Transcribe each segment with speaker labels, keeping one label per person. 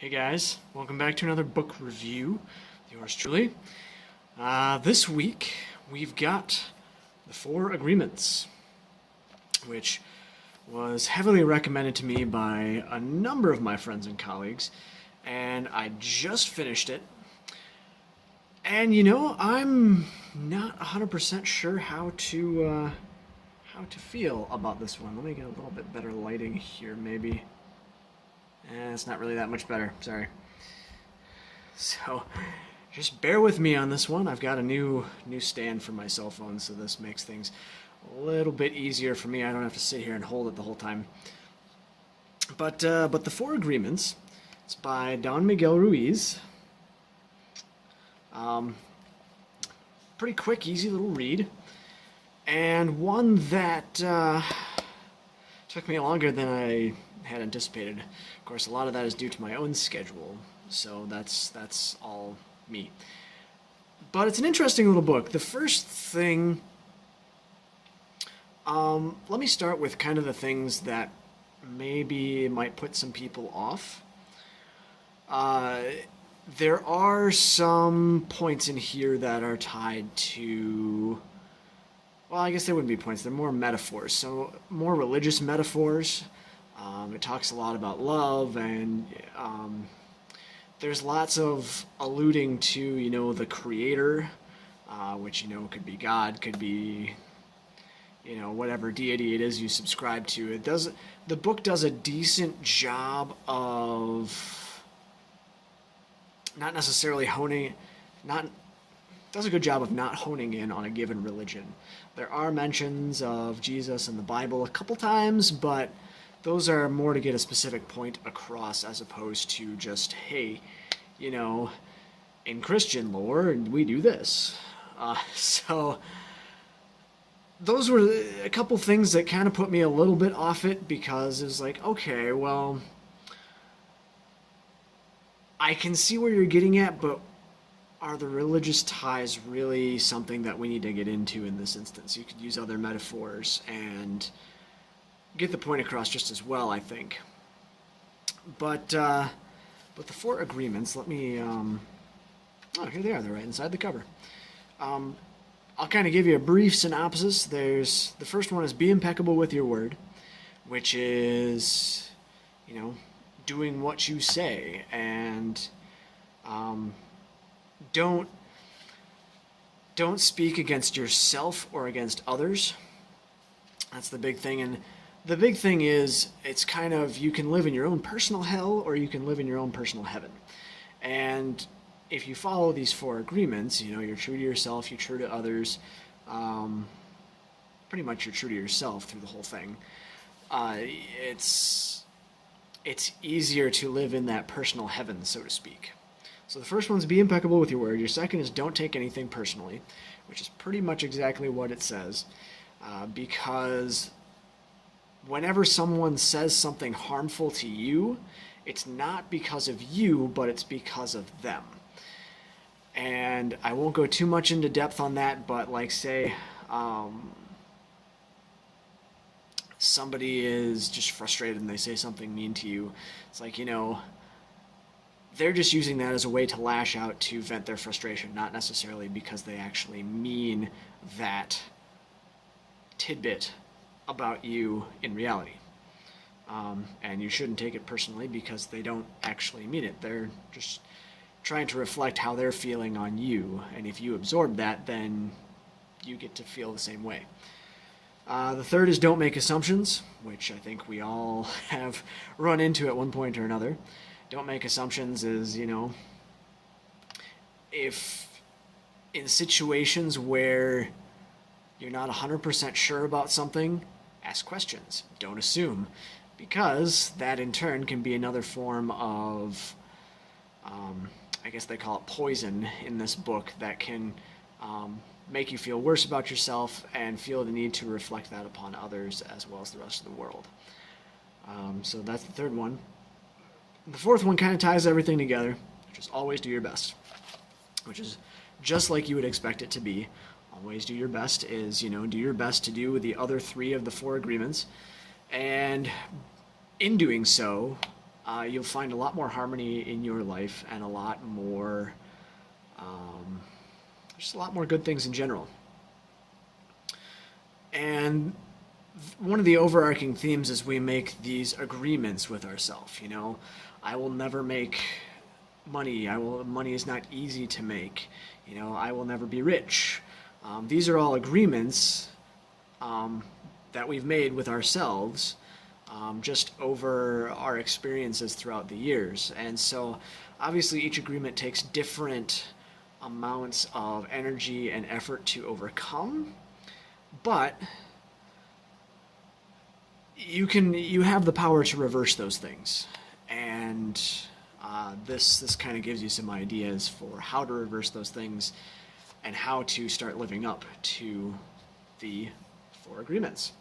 Speaker 1: Hey guys, welcome back to another book review. Yours truly. This week we've got The Four Agreements, which was heavily recommended to me by a number of my friends and colleagues, and I just finished it. And I'm not 100% sure how to feel about this one. Let me get a little bit better lighting here, maybe. It's not really that much better, sorry. So, just bear with me on this one. I've got a new stand for my cell phone, so this makes things a little bit easier for me. I don't have to sit here and hold it the whole time. But The Four Agreements, it's by Don Miguel Ruiz. Pretty quick, easy little read. And one that took me longer than I had anticipated. Of course, a lot of that is due to my own schedule, so that's all me. But it's an interesting little book. The first thing, let me start with kind of the things that maybe might put some people off. There are some points in here that are tied to, well, I guess they wouldn't be points, they're more metaphors, so more religious metaphors. It talks a lot about love, and there's lots of alluding to, the Creator, which, could be God, could be, whatever deity it is you subscribe to. The book does a decent job of not necessarily does a good job of not honing in on a given religion. There are mentions of Jesus in the Bible a couple times, but those are more to get a specific point across as opposed to just, hey, in Christian lore, we do this. So those were a couple things that kind of put me a little bit off it, because it was like, okay, well, I can see where you're getting at, but are the religious ties really something that we need to get into in this instance? You could use other metaphors and get the point across just as well, I think. But The Four Agreements, let me, here they are, they're right inside the cover. I'll kind of give you a brief synopsis. The first one is be impeccable with your word, which is, doing what you say, and don't speak against yourself or against others. That's the big thing. And the big thing is, it's kind of, you can live in your own personal hell or you can live in your own personal heaven. And if you follow these four agreements, you're true to yourself, you're true to others, pretty much you're true to yourself through the whole thing. It's easier to live in that personal heaven, so to speak. So the first one's be impeccable with your word. Your second is don't take anything personally, which is pretty much exactly what it says, because whenever someone says something harmful to you, it's not because of you, but it's because of them. And I won't go too much into depth on that, but like, say, somebody is just frustrated and they say something mean to you. It's like, they're just using that as a way to lash out, to vent their frustration, not necessarily because they actually mean that tidbit about you in reality. And you shouldn't take it personally because they don't actually mean it. They're just trying to reflect how they're feeling on you, and if you absorb that, then you get to feel the same way. The third is don't make assumptions, which I think we all have run into at one point or another. Don't make assumptions is, if in situations where you're not 100% sure about something, ask questions. Don't assume, because that in turn can be another form of, I guess they call it poison in this book, that can make you feel worse about yourself and feel the need to reflect that upon others as well as the rest of the world. So that's the third one. The fourth one kind of ties everything together, which is always do your best, which is just like you would expect it to be. Always do your best is, do your best to do the other three of the four agreements, and in doing so, you'll find a lot more harmony in your life and a lot more, just a lot more good things in general. And one of the overarching themes is we make these agreements with ourselves. You know, I will never make money. Money is not easy to make. You know, I will never be rich. These are all agreements that we've made with ourselves just over our experiences throughout the years. And so obviously each agreement takes different amounts of energy and effort to overcome, but you have the power to reverse those things. And this kind of gives you some ideas for how to reverse those things and how to start living up to the 4 agreements.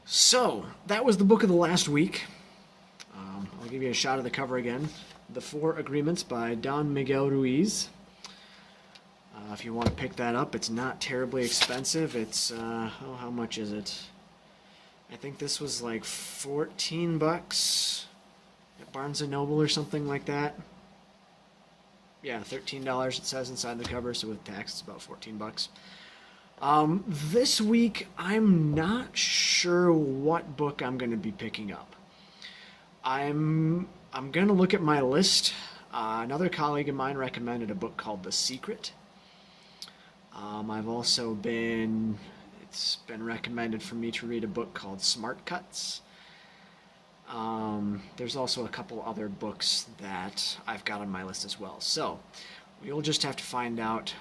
Speaker 1: So that was the book of the last week. I'll give you a shot of the cover again. The 4 Agreements by Don Miguel Ruiz. If you want to pick that up, it's not terribly expensive. It's, how much is it? I think this was like $14 at Barnes & Noble or something like that. Yeah, $13 it says inside the cover, so with tax it's about $14. This week, I'm not sure what book I'm going to be picking up. I'm going to look at my list. Another colleague of mine recommended a book called The Secret. It's been recommended for me to read a book called Smart Cuts. There's also a couple other books that I've got on my list as well. So, we'll just have to find out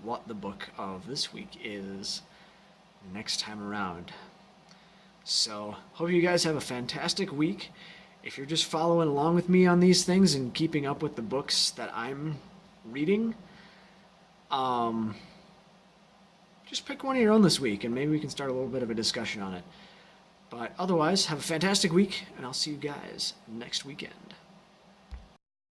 Speaker 1: what the book of this week is next time around. So, hope you guys have a fantastic week. If you're just following along with me on these things and keeping up with the books that I'm reading, just pick one of your own this week and maybe we can start a little bit of a discussion on it. But otherwise, have a fantastic week, and I'll see you guys next weekend.